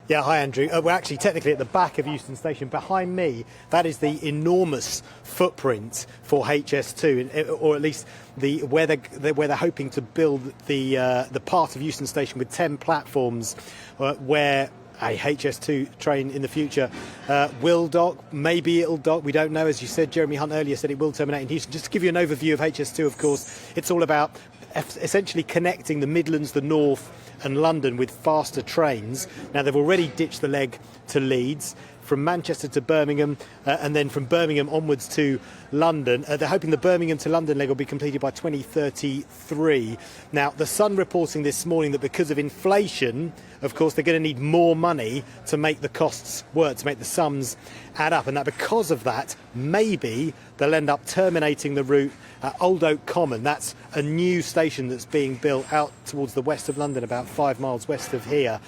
Yeah, hi Andrew. We're actually technically at the back of Euston Station. Behind me, that is the enormous footprint for HS2, or at least where they're hoping to build the part of Euston Station with 10 platforms, where a HS2 train in the future will dock. Maybe it'll dock, we don't know. As you said, Jeremy Hunt earlier said it will terminate in Houston. Just to give you an overview of HS2, of course, it's all about essentially connecting the Midlands, the North and London with faster trains. Now, they've already ditched the leg to Leeds, from Manchester to Birmingham, and then from Birmingham onwards to London. They're hoping the Birmingham to London leg will be completed by 2033. Now, The Sun reporting this morning that because of inflation, of course, they're going to need more money to make the costs work, to make the sums add up, and that because of that, maybe they'll end up terminating the route at Old Oak Common. That's a new station that's being built out towards the west of London, about 5 miles west of here,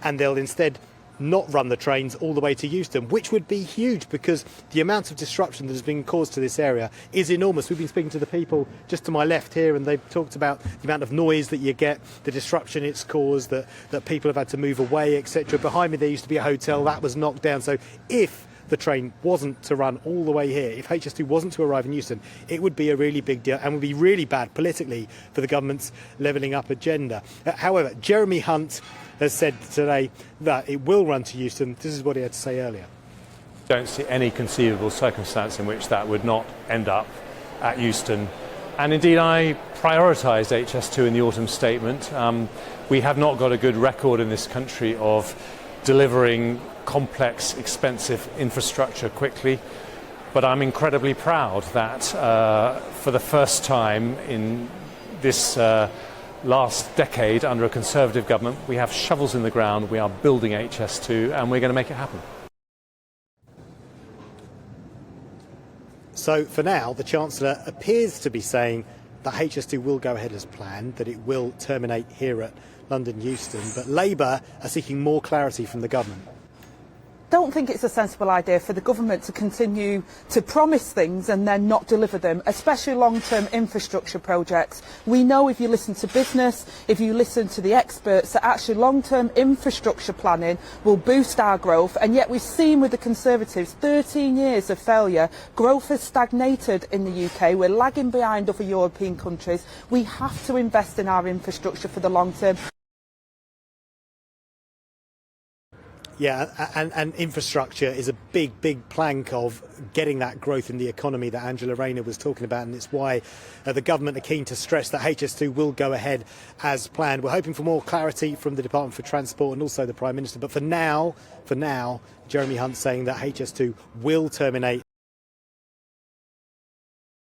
and they'll instead not run the trains all the way to Euston, which would be huge because the amount of disruption that has been caused to this area is enormous. We've been speaking to the people just to my left here, and they've talked about the amount of noise that you get, the disruption it's caused, that people have had to move away, etc. Behind me there used to be a hotel that was knocked down. So if the train wasn't to run all the way here, if HS2 wasn't to arrive in Euston, it would be a really big deal and would be really bad politically for the government's levelling up agenda. However, Jeremy Hunt has said today that it will run to Euston. This is what he had to say earlier. Don't see any conceivable circumstance in which that would not end up at Euston. And indeed, I prioritised HS2 in the autumn statement. We have not got a good record in this country of delivering complex, expensive infrastructure quickly. But I'm incredibly proud that for the first time in this last decade under a Conservative government, we have shovels in the ground, we are building HS2 and we're going to make it happen. So for now, the Chancellor appears to be saying that HS2 will go ahead as planned, that it will terminate here at London Euston, but Labour are seeking more clarity from the government. Don't think it's a sensible idea for the government to continue to promise things and then not deliver them, especially long-term infrastructure projects. We know, if you listen to business, if you listen to the experts, that actually long-term infrastructure planning will boost our growth, and yet we've seen with the Conservatives 13 years of failure. Growth has stagnated in the UK. We're lagging behind other European countries. We have to invest in our infrastructure for the long term. Yeah, and infrastructure is a big plank of getting that growth in the economy that Angela Rayner was talking about, and it's why the government are keen to stress that HS2 will go ahead as planned. We're hoping for more clarity from the Department for Transport and also the Prime Minister, but for now, Jeremy Hunt saying that HS2 will terminate